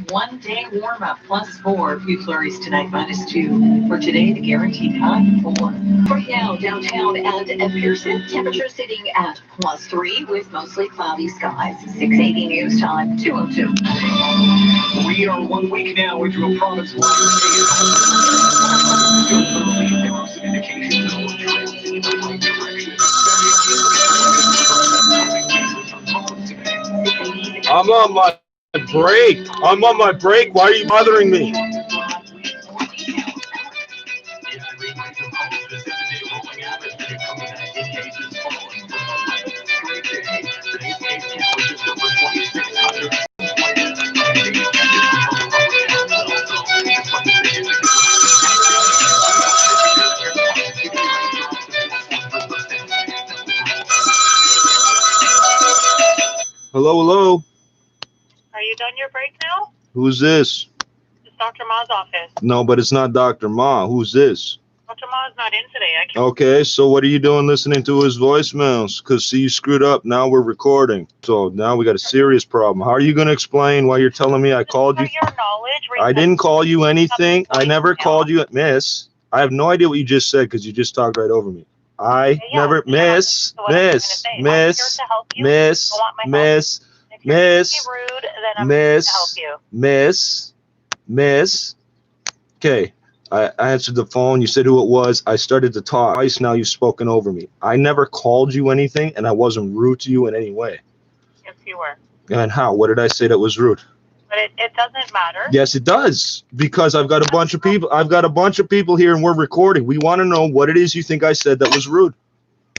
1 day warm up +4. A few flurries tonight, -2. For today, the guaranteed high 4. Right now, downtown and at Pearson, temperature sitting at +3 with mostly cloudy skies. 680 news time, 2:02. We are 1 week now into a province wide still early. There are some indications of trends in the right direction. I'm on my break. I'm on my break. Why are you bothering me? Hello, hello. Are you done your break now? Who's this? It's Dr. Ma's office. No, but it's not Dr. Ma. Who's this? Dr. Ma's not in today. I can Okay, so what are you doing listening to his voicemails? Because, see, you screwed up. Now we're recording. So now we got a serious problem. How are you going to explain why you're telling me I called you? your knowledge. I didn't call you anything. I never called you, Miss. I have no idea what you just said because you just talked right over me. Never, Miss, So Miss, I'm Miss, here to help you. Miss, You want my help? Miss, If you're gonna Miss, be rude, then I'm here to help you. Miss. Okay, I answered the phone. You said who it was. I started to talk. Twice now you've spoken over me. I never called you anything, and I wasn't rude to you in any way. Yes, you were. And how? What did I say that was rude? But it doesn't matter. Yes, it does, because I've got a bunch of people. I've got a bunch of people here, and we're recording. We want to know what it is you think I said that was rude.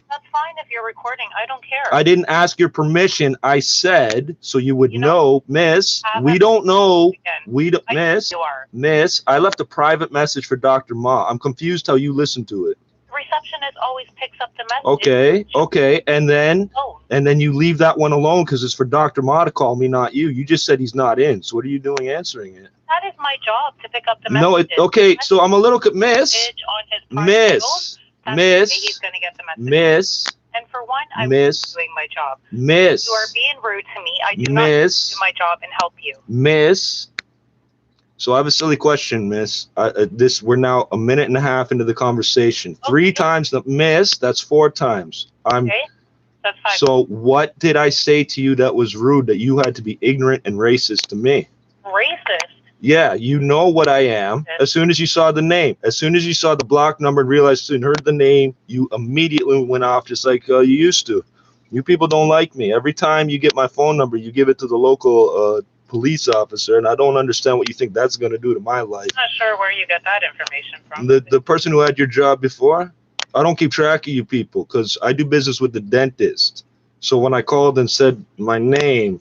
That's fine if you're recording. I don't care. I didn't ask your permission. I said so you would know, Miss. We don't know. We don't, Miss. You are. Miss, I left a private message for Dr. Ma. I'm confused how you listen to it. The receptionist always picks up the message. Okay, and then you leave that one alone because it's for Dr. Ma to call me, not you. You just said he's not in. So what are you doing answering it? That is my job to pick up the message. No, okay. So I'm a little Miss. He's going to get the message. Miss. And for one, I'm doing my job. Miss. You are being rude to me. I do not do my job and help you. Miss. So I have a silly question, Miss. We're now a minute and a half into the conversation. Okay. 3 times the Miss. That's 4 times. Okay. That's fine. So what did I say to you that was rude that you had to be ignorant and racist to me? Racist? Yeah, you know what I am. As soon as you saw the name, as soon as you saw the block number and realized and heard the name, you immediately went off just like you used to. You people don't like me. Every time you get my phone number, you give it to the local police officer, and I don't understand what you think that's going to do to my life. I'm not sure where you get that information from. The person who had your job before, I don't keep track of you people because I do business with the dentist. So when I called and said my name,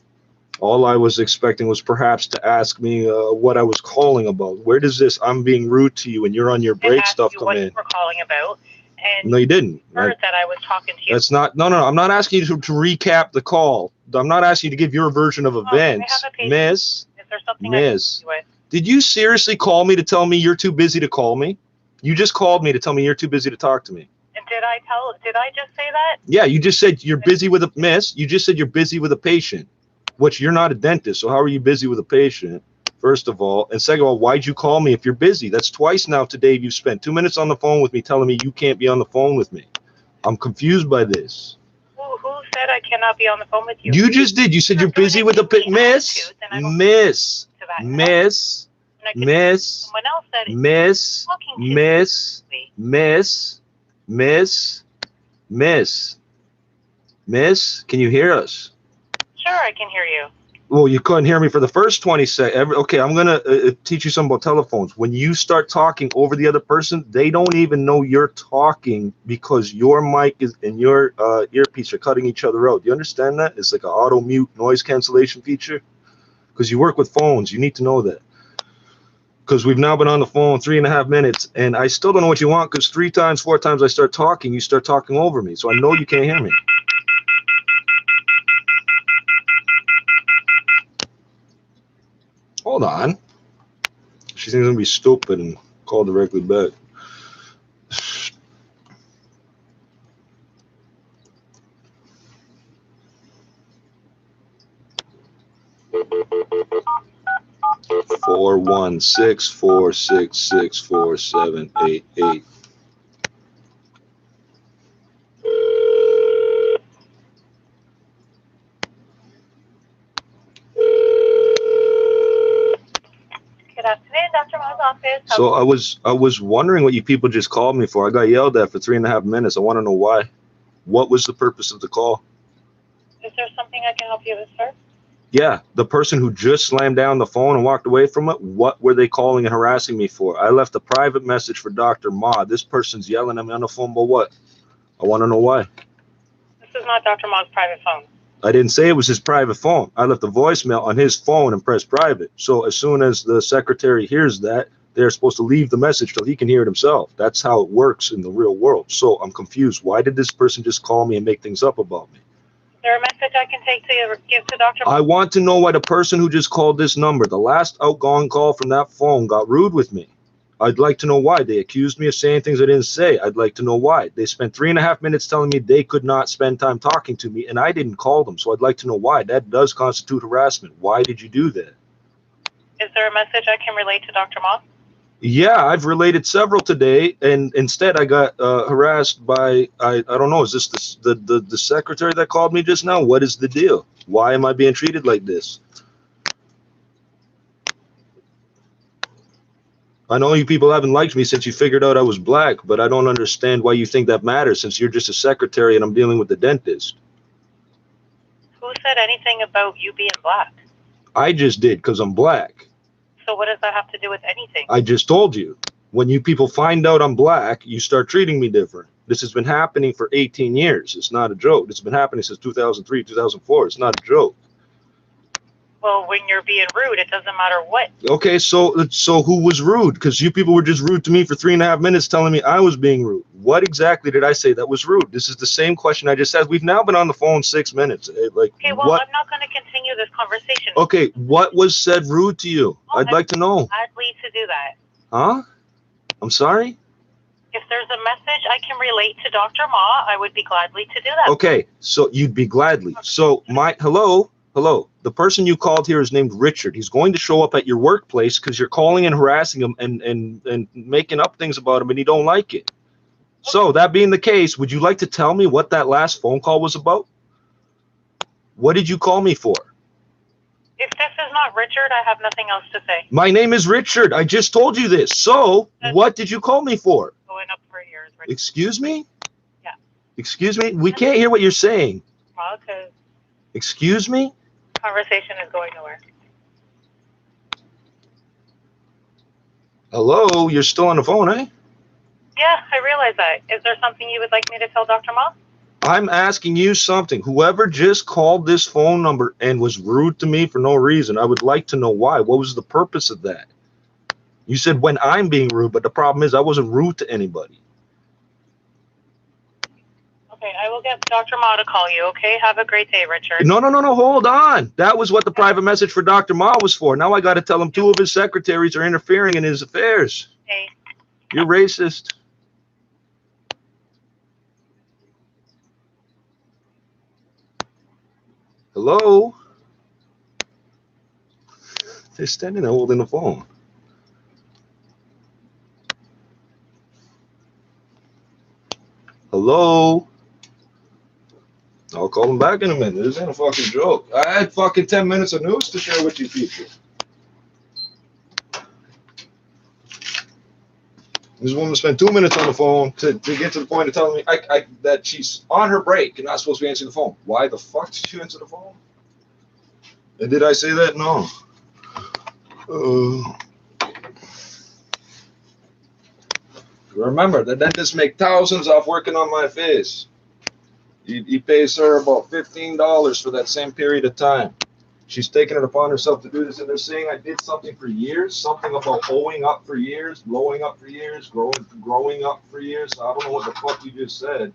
all I was expecting was perhaps to ask me what I was calling about. Where does this "I'm being rude to you and you're on your break" stuff come in? What you were calling about. And no, you didn't. Heard that I was talking to you. That's not. No. I'm not asking you to recap the call. I'm not asking you to give your version of events, Miss. Is there something Miss? I can do with? Did you seriously call me to tell me you're too busy to call me? You just called me to tell me you're too busy to talk to me. And did I just say that? Yeah, you just said you're busy with a Miss. You just said you're busy with a patient, which you're not a dentist. So how are you busy with a patient? First of all, and second of all, why'd you call me if you're busy? That's twice now today you've spent 2 minutes on the phone with me telling me you can't be on the phone with me. I'm confused by this. Who said I cannot be on the phone with you? You just did. You said you're busy with a Miss. Miss. Miss. Miss. Someone else said Miss. Miss. Miss. Miss. Miss. Miss. Can you hear us? Sure, I can hear you. Well, you couldn't hear me for the first 20 seconds. Okay, I'm going to teach you something about telephones. When you start talking over the other person, they don't even know you're talking because your mic is and your earpiece are cutting each other out. Do you understand that? It's like an auto mute noise cancellation feature. Because you work with phones, you need to know that. Because we've now been on the phone 3.5 minutes, and I still don't know what you want because 3 times, 4 times I start talking, you start talking over me. So I know you can't hear me. Hold on. She thinks I'm gonna be stupid and call directly back. 416-466-4788. Good afternoon, Dr. Ma's office. So I was wondering what you people just called me for. I got yelled at for 3.5 minutes. I want to know why. What was the purpose of the call? Is there something I can help you with, sir? Yeah, the person who just slammed down the phone and walked away from it, what were they calling and harassing me for? I left a private message for Dr. Ma. This person's yelling at me on the phone, but what? I want to know why. This is not Dr. Ma's private phone. I didn't say it was his private phone. I left a voicemail on his phone and pressed private. So as soon as the secretary hears that, they're supposed to leave the message till he can hear it himself. That's how it works in the real world. So I'm confused. Why did this person just call me and make things up about me? Is there a message I can take to give to Dr. Ma? I want to know why the person who just called this number, the last outgoing call from that phone, got rude with me. I'd like to know why. They accused me of saying things I didn't say. I'd like to know why. They spent 3.5 minutes telling me they could not spend time talking to me, and I didn't call them. So I'd like to know why. That does constitute harassment. Why did you do that? Is there a message I can relate to Dr. Ma? Yeah, I've related several today, and instead I got harassed by, I don't know, is this the secretary that called me just now? What is the deal? Why am I being treated like this? I know you people haven't liked me since you figured out I was black, but I don't understand why you think that matters since you're just a secretary and I'm dealing with the dentist. Who said anything about you being black? I just did because I'm black. So what does that have to do with anything? I just told you. When you people find out I'm black, you start treating me different. This has been happening for 18 years. It's not a joke. It's been happening since 2003, 2004. It's not a joke. Well, when you're being rude, it doesn't matter what. Okay, so who was rude? Because you people were just rude to me for 3.5 minutes telling me I was being rude. What exactly did I say that was rude? This is the same question I just asked. We've now been on the phone 6 minutes. Like, Okay, well, what? I'm not going to continue this conversation. Okay, what was said rude to you? Well, I'd like to know. Gladly to do that. Huh? I'm sorry? If there's a message I can relate to Dr. Ma, I would be gladly to do that. Okay, so you'd be gladly. So hello. The person you called here is named Richard. He's going to show up at your workplace because you're calling and harassing him and making up things about him and he don't like it. Okay. So that being the case, would you like to tell me what that last phone call was about? What did you call me for? If this is not Richard, I have nothing else to say. My name is Richard. I just told you this. So what did you call me for? Going up for years, Richard. Excuse me? Yeah. Excuse me? We can't hear what you're saying. Well, because excuse me? Conversation is going nowhere. Hello, you're still on the phone, eh? Yeah, I realize that. Is there something you would like me to tell Dr. Ma? I'm asking you something. Whoever just called this phone number and was rude to me for no reason, I would like to know why. What was the purpose of that? You said when I'm being rude, but the problem is I wasn't rude to anybody. Okay, I will get Dr. Ma to call you, okay? Have a great day, Richard. No, hold on. That was what the private message for Dr. Ma was for. Now I got to tell him 2 of his secretaries are interfering in his affairs. Hey. You're racist. Hello? They're standing there holding the phone. Hello? I'll call him back in a minute. This ain't a fucking joke. I had fucking 10 minutes of news to share with you people. This woman spent 2 minutes on the phone to get to the point of telling me that she's on her break and not supposed to be answering the phone. Why the fuck did you answer the phone? And did I say that? No. Remember, the dentists make thousands off working on my face. He pays her about $15 for that same period of time. She's taking it upon herself to do this, and they're saying I did something for years, something about blowing up for years, growing up for years. I don't know what the fuck you just said. It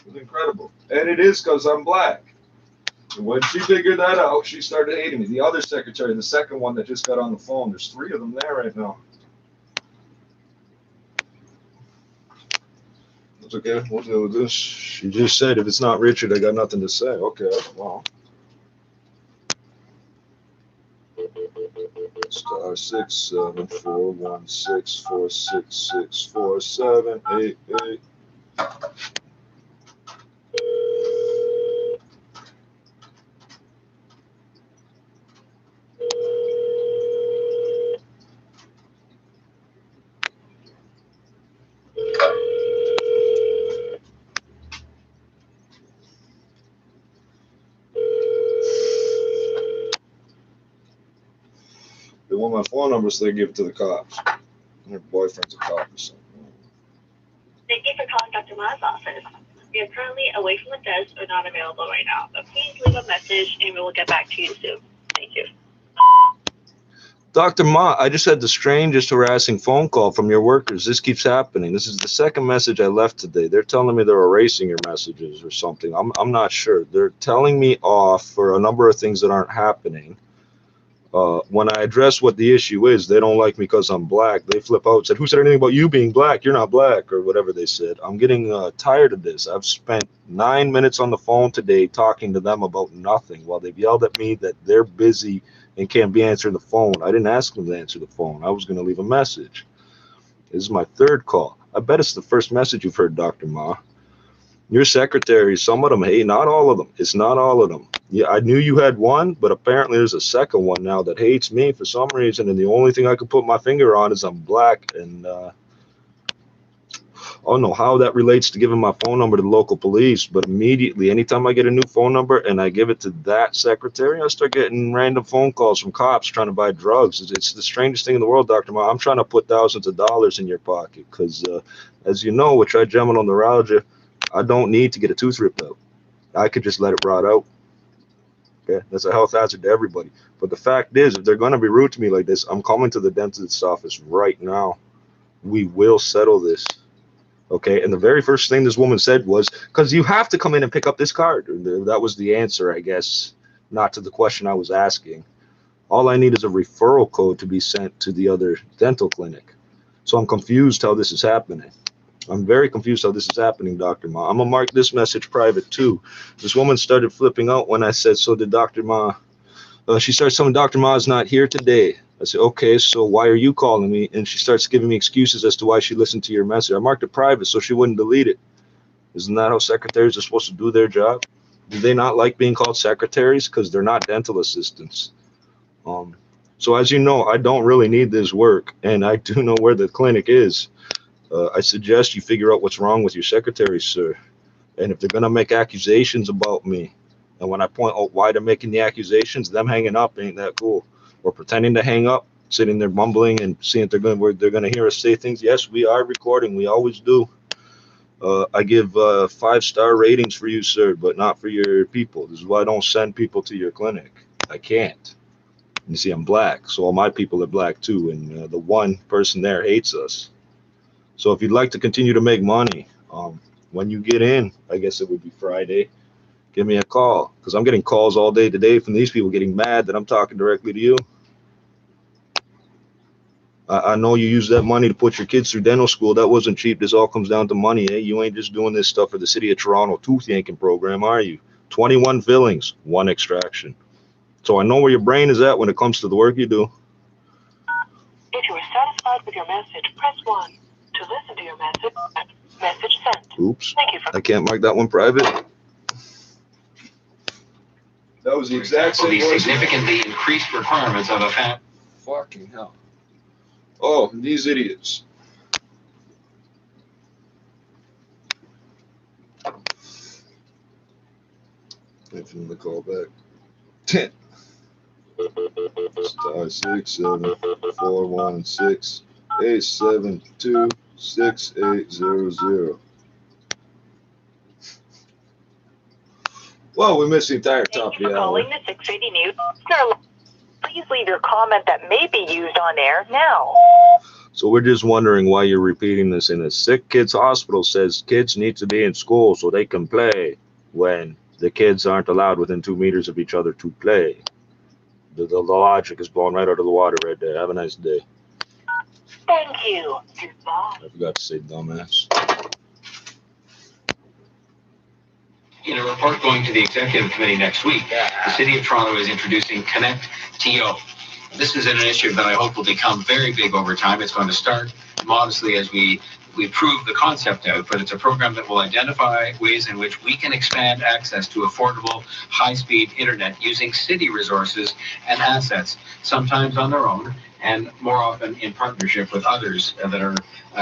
was incredible. And it is because I'm black. And when she figured that out, she started hating me. The other secretary, the second one that just got on the phone, there's 3 of them there right now. It's okay, we'll deal with this. She just said if it's not Richard, I got nothing to say. Okay, well. Stop. *674164664788. They want my phone number, so they give it to the cops. Her boyfriend's a cop or something. Thank you for calling Dr. Ma's office. We are currently away from the desk or not available right now, but please leave a message and we will get back to you soon. Thank you. Dr. Ma, I just had the strangest harassing phone call from your workers. This keeps happening. This is the second message I left today. They're telling me they're erasing your messages or something. I'm not sure. They're telling me off for a number of things that aren't happening. When I address what the issue is, they don't like me because I'm black. They flip out and said, who said anything about you being black? You're not black, or whatever they said. I'm getting tired of this. I've spent 9 minutes on the phone today talking to them about nothing while they've yelled at me that they're busy and can't be answering the phone. I didn't ask them to answer the phone. I was going to leave a message. This is my third call. I bet it's the first message you've heard, Dr. Ma. Your secretaries, some of them, hey, not all of them. It's not all of them. Yeah, I knew you had one, but apparently there's a second one now that hates me for some reason, and the only thing I could put my finger on is I'm black, and I don't know how that relates to giving my phone number to the local police, but immediately, anytime I get a new phone number and I give it to that secretary, I start getting random phone calls from cops trying to buy drugs. It's the strangest thing in the world, Dr. Ma. I'm trying to put thousands of dollars in your pocket because, as you know, with trigeminal neuralgia, I don't need to get a tooth ripped out. I could just let it rot out. Okay, that's a health hazard to everybody. But the fact is, if they're going to be rude to me like this, I'm coming to the dentist's office right now. We will settle this. Okay, and the very first thing this woman said was, because you have to come in and pick up this card. That was the answer, I guess, not to the question I was asking. All I need is a referral code to be sent to the other dental clinic. So I'm confused how this is happening. I'm very confused how this is happening, Dr. Ma. I'm going to mark this message private, too. This woman started flipping out when I said, so did Dr. Ma. She starts telling Dr. Ma's not here today. I said, okay, so why are you calling me? And she starts giving me excuses as to why she listened to your message. I marked it private so she wouldn't delete it. Isn't that how secretaries are supposed to do their job? Do they not like being called secretaries? Because they're not dental assistants. So as you know, I don't really need this work, and I do know where the clinic is. I suggest you figure out what's wrong with your secretary, sir. And if they're going to make accusations about me, and when I point out why they're making the accusations, them hanging up ain't that cool. Or pretending to hang up, sitting there mumbling and seeing if they're going to hear us say things. Yes, we are recording. We always do. I give 5-star ratings for you, sir, but not for your people. This is why I don't send people to your clinic. I can't. You see, I'm black, so all my people are black too, and the one person there hates us. So if you'd like to continue to make money, when you get in, I guess it would be Friday, give me a call, because I'm getting calls all day today from these people getting mad that I'm talking directly to you. I know you use that money to put your kids through dental school. That wasn't cheap. This all comes down to money, eh? You ain't just doing this stuff for the City of Toronto tooth yanking program, are you? 21 fillings, 1 extraction. So I know where your brain is at when it comes to the work you do. If you are satisfied with your message, press 1. To listen to your message sent. Oops. Thank you for. I can't mark that one private. That was the exact same the significantly increased requirements of a family. Fucking hell. Oh, these idiots. Wait for them to call back. 10. *67416872680. Well, we missed the entire top of the hour. Calling the 680 News. Please leave your comment that may be used on air now. So we're just wondering why you're repeating this. In a sick kids hospital says kids need to be in school so they can play when the kids aren't allowed within 2 meters of each other to play. The logic is blown right out of the water right there. Have a nice day. Thank you. Goodbye. I forgot to say dumbass. In a report going to the executive committee next week, the City of Toronto is introducing Connect TO, This is an initiative that I hope will become very big over time. It's going to start modestly as we prove the concept out, but it's a program that will identify ways in which we can expand access to affordable, high-speed internet using city resources and assets, sometimes on their own, and more often in partnership with others that are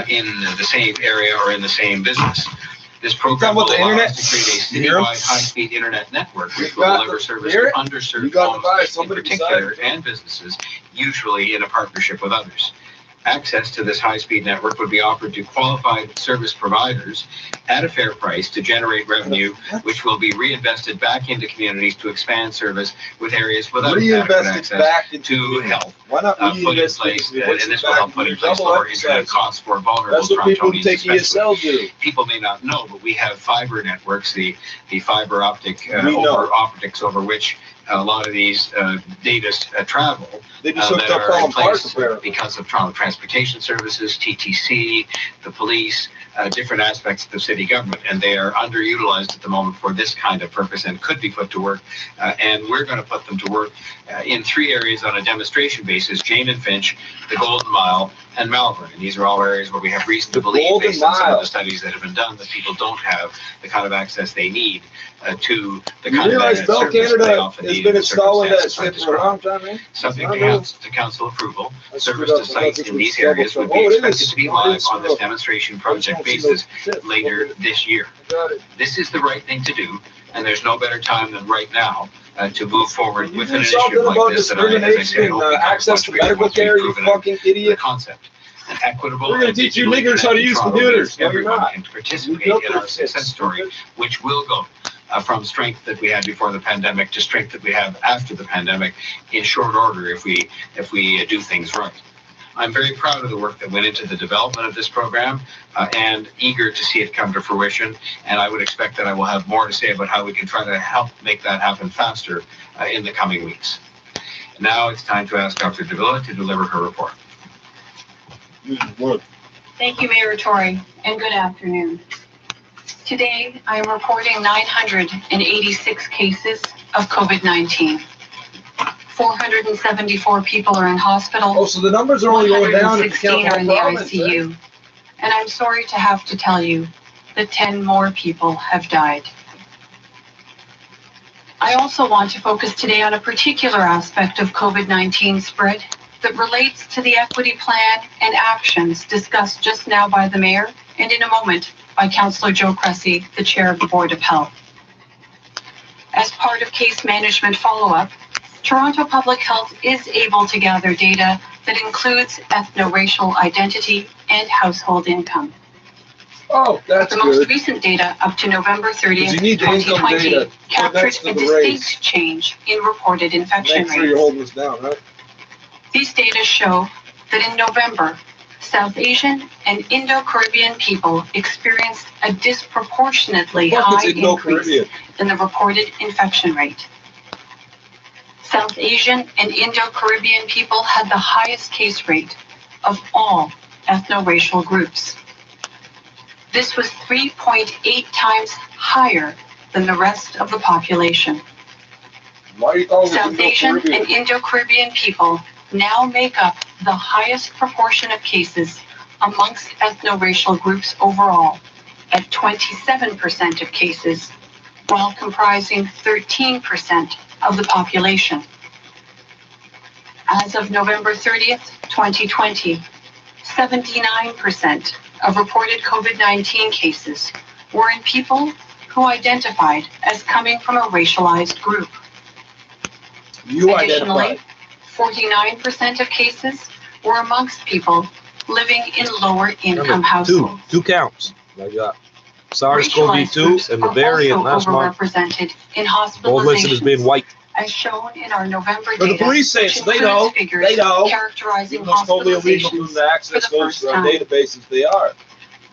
in the same area or in the same business. This program will allow us to create a citywide high-speed internet network which will deliver service to underserved homes in particular and businesses, usually in a partnership with others. Access to this high-speed network would be offered to qualified service providers at a fair price to generate revenue, which will be reinvested back into communities to expand service with areas without adequate access to health. Why not Put in place, and this will help put in place lower internet costs for vulnerable Torontonians especially. People may not know, but we have fiber networks, the fiber optic optics over which a lot of these data travel They just hooked that up are in Palm Park, place apparently. because of Toronto Transportation Services, TTC, the police, different aspects of the city government, and they are underutilized at the moment for this kind of purpose and could be put to work. And we're going to put them to work in 3 areas on a demonstration basis: Jane and Finch, the Golden Mile, and Malvern. And these are all areas where we have reason to believe, based on some of the studies that have been done, that people don't have the kind of access they need to the kind of service Bell they Canada often has need been in installing that circumstances shit for a long time, eh? Subject to council approval, service to sites in these areas would be expected to be live on this demonstration project basis later this year. This is the right thing to do, and there's no better time than right now to move forward with an initiative like this that I, as I say, hope becomes access to medical care, you fucking the idiot. concept. An equitable We're gonna and teach you digitally niggers how to connected use Toronto computers. means No, you're everyone not. can participate in our success story, which will go from strength that we had before the pandemic to strength that we have after the pandemic in short order if we do things right. I'm very proud of the work that went into the development of this program and eager to see it come to fruition. And I would expect that I will have more to say about how we can try to help make that happen faster in the coming weeks. Now it's time to ask Dr. Davila to deliver her report. Thank you, Mayor Tory, and good afternoon. Today, I am reporting 986 cases of COVID-19. 474 people are in hospital. Oh, so the numbers are only going down if you 116 count are all in the province, ICU. And I'm sorry to have to tell you that 10 more people have died. I also want to focus today on a particular aspect of COVID-19 spread that relates to the equity plan and actions discussed just now by the Mayor and in a moment by Councillor Joe Cressy, the Chair of the Board of Health. As part of case management follow-up, Toronto Public Health is able to gather data that includes ethno-racial identity and household income. Oh, that's The most good. recent data up to November 30th, You need the income 2020 data captured next to a the distinct race. change in reported infection Make sure you're rates. holding this down, right? These data show that in November, South Asian and Indo-Caribbean people experienced a disproportionately Fuck, high it's increase Indo-Caribbean. in the reported infection rate. South Asian and Indo-Caribbean people had the highest case rate of all ethno-racial groups. This was 3.8 times higher than the rest of the population. Why are you calling it South Asian Indo-Caribbean? and Indo-Caribbean people now make up the highest proportion of cases amongst ethno-racial groups overall, at 27% of cases, while comprising 13% of the population. As of November 30th, 2020, 79% of reported COVID-19 cases were in people who identified as coming from a racialized group. You Additionally, identify. 49% of cases were amongst people living in lower income households. Two counts. I got Racialized SARS-CoV-2 groups and the are variant also last month. overrepresented in Both listed as being hospitalizations, white. as shown in our November But the data, police say which so. They includes know. figures They know. characterizing Even though it's totally illegal for them hospitalizations. to access for the those first time. databases, they are.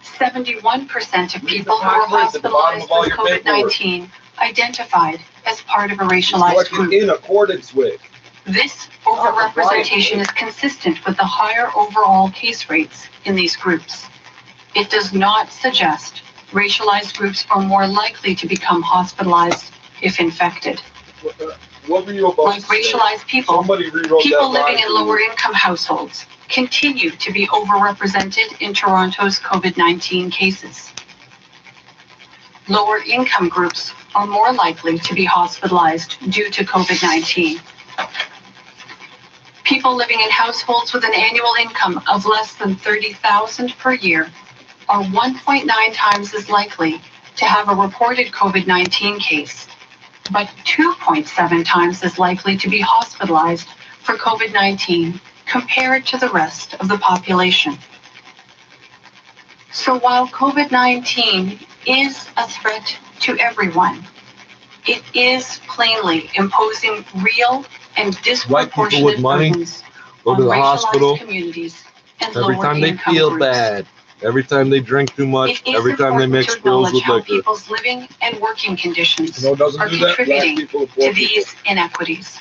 71% of Read the people who were fine print at the bottom hospitalized of all with your paperwork. COVID-19 identified as part of a It's racialized what group. in accordance with. This overrepresentation is consistent with the higher overall case rates in these groups. It does not suggest racialized groups are more likely to become hospitalized if infected. What were you about like racialized people, people living in lower income households continue to be overrepresented in Toronto's COVID-19 cases. Lower income groups are more likely to be hospitalized due to COVID-19. People living in households with an annual income of less than $30,000 per year are 1.9 times as likely to have a reported COVID-19 case, but 2.7 times as likely to be hospitalized for COVID-19 compared to the rest of the population. So while COVID-19 is a threat to everyone, it is plainly imposing real and disproportionate burdens go to the on hospital racialized communities and every time they lower-income feel groups. bad, every time they drink too much, It is every time they important mix to pills acknowledge with how liquor. people's living and working conditions No, it doesn't are do that. Black contributing people, poor to these inequities.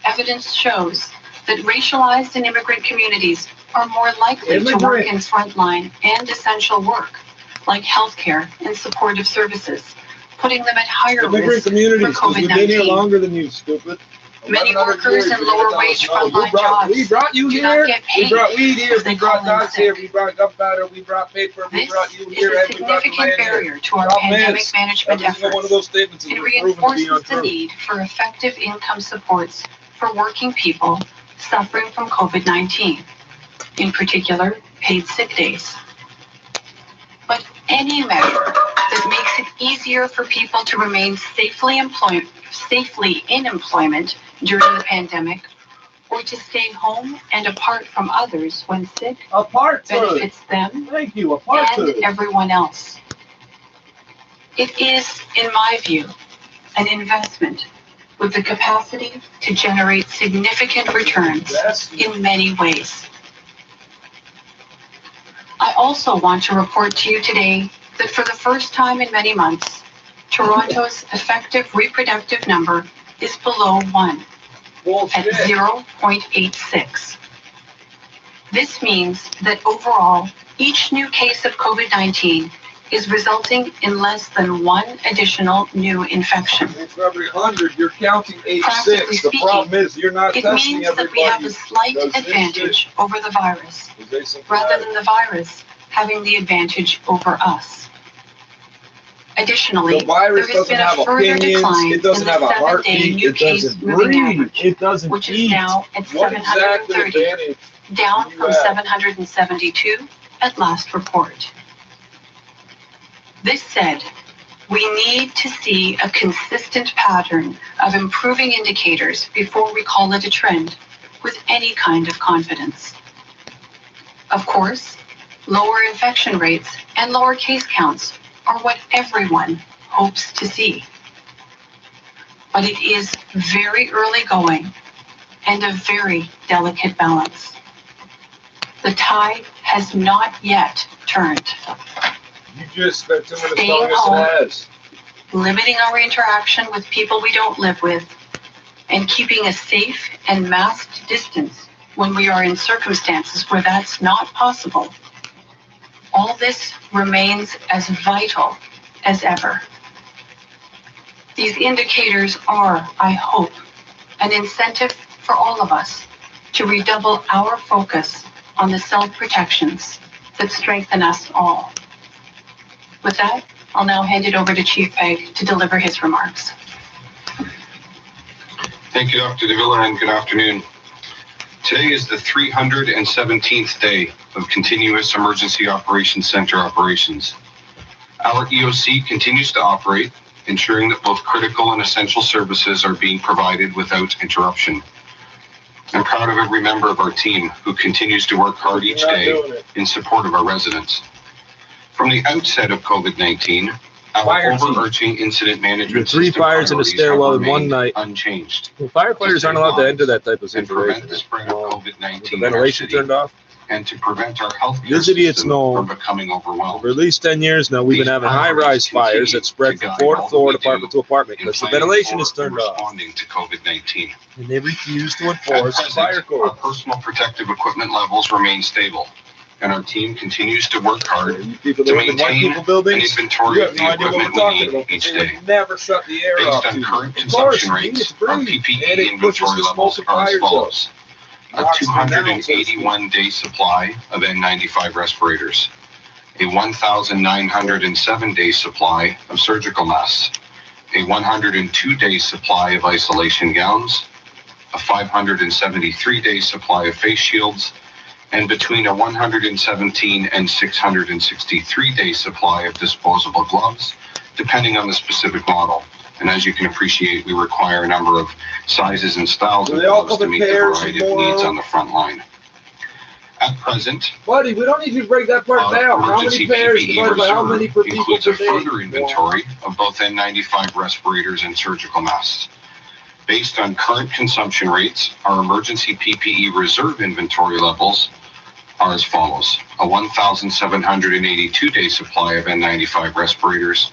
Evidence shows that racialized and immigrant communities are more likely to work in frontline and essential work, like healthcare and supportive services, putting them at higher risk for COVID-19. longer than you, stupid. Many workers in lower wage frontline jobs We brought you do here. not get paid We brought weed here. if they We brought call in dogs here. sick. We brought gunpowder. We brought paper. We This brought you is here. a And we brought the significant land here. barrier to our Problem pandemic is, management every single one of efforts. those statements is It proven to be reinforces the untrue. need for effective income supports for working people suffering from COVID-19, in particular, paid sick days. But any measure that makes it easier for people to remain safely in employment during the pandemic, or to stay home and apart from others when sick, benefits them Thank you. and everyone else. It is, in my view, an investment with the capacity to generate significant returns in many ways. I also want to report to you today that for the first time in many months, Toronto's effective reproductive number is below 1 at 0.86. This means that overall, each new case of COVID-19 is resulting in less than 1 additional new infection. For every 100, you're counting 8, Practically 6. The speaking, problem is you're not it testing means that we have a everybody. slight Does this advantage over the virus, shit? rather than the virus having the advantage over us. Additionally, The virus there has doesn't been have a further opinions, decline it in doesn't the have a 7-day heartbeat, new it case doesn't moving breathe, average, it doesn't which is eat. now at What exactly 730, advantage down do you from have? 772 at last report. This said, we need to see a consistent pattern of improving indicators before we call it a trend with any kind of confidence. Of course, lower infection rates and lower case counts are what everyone hopes to see. But it is very early going and a very delicate balance. The tide has not yet turned. You just spent 2 minutes Staying telling us home. it has. Limiting our interaction with people we don't live with, and keeping a safe and masked distance when we are in circumstances where that's not possible. All this remains as vital as ever. These indicators are, I hope, an incentive for all of us to redouble our focus on the self-protections that strengthen us all. With that, I'll now hand it over to Chief Pegg to deliver his remarks. Thank you, Dr. Davila, and good afternoon. Today is the 317th day of continuous Emergency Operations Center operations. Our EOC continues to operate, ensuring that both critical and essential services are being provided without interruption. I'm proud of every member of our team who continues to work hard each day in support of our residents. From the outset of COVID-19, our overarching incident management Three system fires in a priorities stairwell have in one remained night. unchanged. Well, firefighters aren't allowed to enter that type of And prevent situation. the spread of With COVID-19 the in our ventilation city, turned off. and to prevent our healthcare These idiots system know from becoming overwhelmed. For at least 10 years now, we've been These having priorities high-rise fires that spread continue from to floor to guide all floor, that we apartment do to apartment, in because the planning ventilation for is turned and off. responding to COVID-19. And they refuse to At enforce the fire present, our code. personal protective equipment levels remain stable, and our team continues to work hard You people to live in white maintain people an buildings, inventory you of have the no idea what equipment we're we talking need about. each They day. would never shut the air off. Based on current Of course, consumption you need rates, to breathe, our and PPE it pushes inventory the levels are as multipliers follows. A Oxygen down, so to speak. 281-day supply of N95 respirators, a 1,907-day supply of surgical masks, a 102-day supply of isolation gowns, a 573-day supply of face shields, and between a 117 and 663-day supply of disposable gloves, depending on the specific model. And as you can appreciate, we require a number of sizes and styles of gloves to meet the variety of needs on the front line. At present, Buddy, we don't need you to break that part our down. How emergency many pairs PPE divided by how many reserve per people includes per a day? further inventory of both N95 respirators and surgical masks. Based on current consumption rates, our emergency PPE reserve inventory levels are as follows. A 1,782-day supply of N95 respirators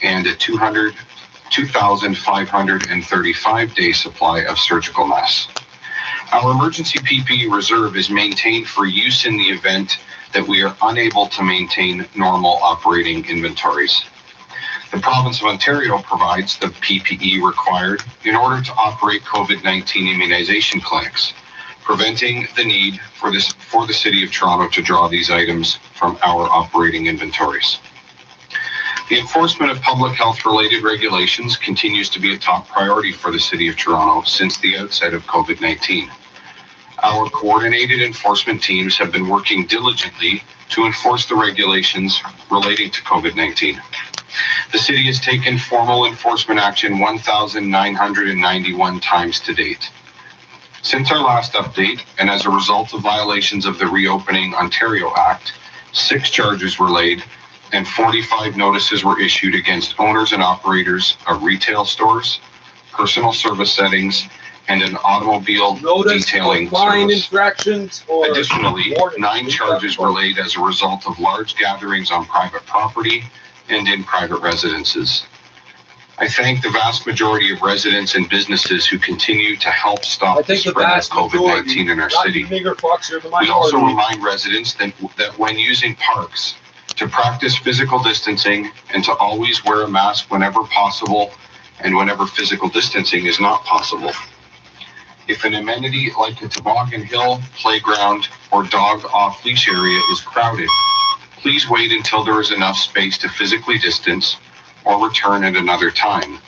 and a 2,535-day supply of surgical masks. Our emergency PPE reserve is maintained for use in the event that we are unable to maintain normal operating inventories. The province of Ontario provides the PPE required in order to operate COVID-19 immunization clinics, preventing the need for the City of Toronto to draw these items from our operating inventories. The enforcement of public health-related regulations continues to be a top priority for the City of Toronto since the outset of COVID-19. Our coordinated enforcement teams have been working diligently to enforce the regulations relating to COVID-19. The City has taken formal enforcement action 1,991 times to date. Since our last update, and as a result of violations of the Reopening Ontario Act, 6 charges were laid and 45 notices were issued against owners and operators of retail stores, personal service settings, and an automobile detailing service. Infractions or additionally, 9 charges were laid as a result of large gatherings on private property and in private residences. I thank the vast majority of residents and businesses who continue to help stop the spread of COVID-19 in our city. We also remind residents that when using parks, to practice physical distancing and to always wear a mask whenever possible and whenever physical distancing is not possible. If an amenity like a toboggan hill, playground, or dog off-leash area is crowded, please wait until there is enough space to physically distance or return at another time.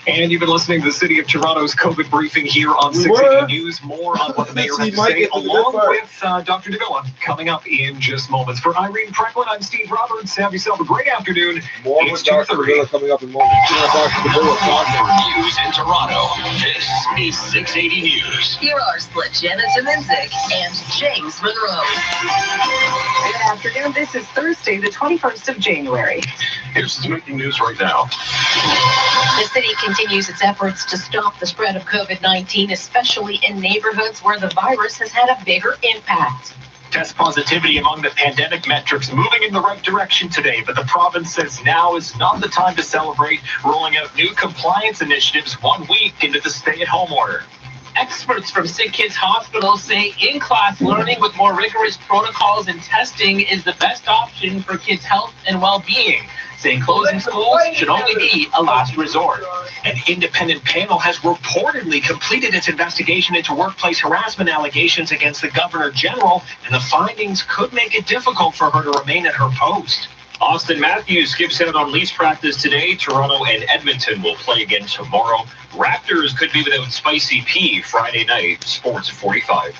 And you've been listening to the City of Toronto's COVID briefing here on 680 News. More on what the mayor has to say, along with Dr. Davila, coming up in just moments. For Irene Precklin, I'm Steve Roberts. Have yourself a great afternoon. More with Dr. Davila coming up in moments. News in Toronto. This is 680 News. Here are Split Janet Zeminzik and James Monroe. Good afternoon. This is Thursday, the 21st of January. Here's the breaking news right now. The city continues its efforts to stop the spread of COVID-19, especially in neighborhoods where the virus has had a bigger impact. Test positivity among the pandemic metrics moving in the right direction today, but the province says now is not the time to celebrate, rolling out new compliance initiatives 1 week into the stay-at-home order. Experts from Sick Kids Hospital say in-class learning with more rigorous protocols and testing is the best option for kids' health and well-being, saying closing schools should only be a last resort. An independent panel has reportedly completed its investigation into workplace harassment allegations against the Governor General, and the findings could make it difficult for her to remain at her post. Austin Matthews skips out on lease practice today. Toronto and Edmonton will play again tomorrow. Raptors could be without Spicy P Friday night. Sports 45.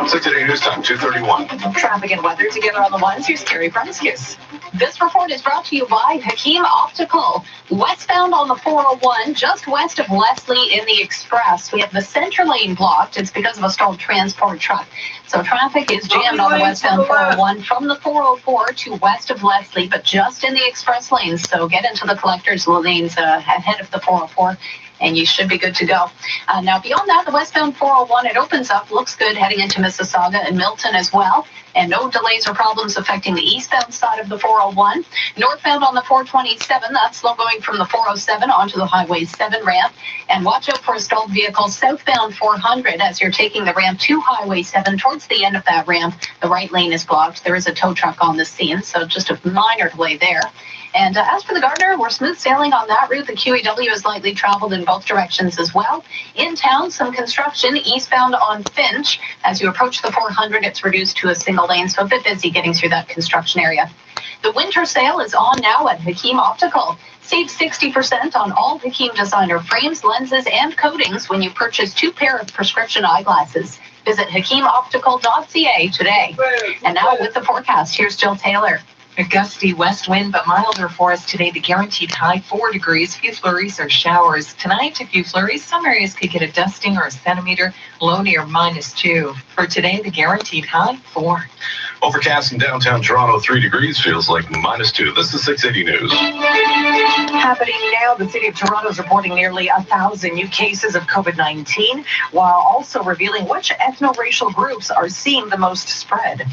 680 News Time, 2:31. Traffic and weather together on the ones. Here's Carrie Prentice. This report is brought to you by Hakeem Optical. Westbound on the 401, just west of Leslie in the Express. We have the center lane blocked. It's because of a stalled transport truck. So traffic is jammed on the westbound 401 from the 404 to west of Leslie, but just in the express lanes. So get into the collector's lanes ahead of the 404. And you should be good to go. Now, beyond that, the westbound 401, it opens up, looks good heading into Mississauga and Milton as well. And no delays or problems affecting the eastbound side of the 401. Northbound on the 427, that's slow going from the 407 onto the Highway 7 ramp. And watch out for a stalled vehicle southbound 400 as you're taking the ramp to Highway 7. Towards the end of that ramp, the right lane is blocked. There is a tow truck on the scene, so just a minor delay there. And as for the Gardner, we're smooth sailing on that route. The QEW is lightly traveled in both directions as well. In town, some construction eastbound on Finch. As you approach the 400, it's reduced to a single lane, so a bit busy getting through that construction area. The winter sale is on now at Hakeem Optical. Save 60% on all Hakeem designer frames, lenses, and coatings when you purchase 2 pair of prescription eyeglasses. Visit HakeemOptical.ca today. And now with the forecast, here's Jill Taylor. A gusty west wind, but milder for us today. The guaranteed high 4 degrees. Few flurries or showers. Tonight, a few flurries. Some areas could get a dusting or a centimeter. Low near -2. For today, the guaranteed high 4. Overcast in downtown Toronto, 3 degrees, feels like -2. This is 680 News. Happening now, the city of Toronto is reporting nearly 1,000 new cases of COVID-19, while also revealing which ethno-racial groups are seeing the most spread.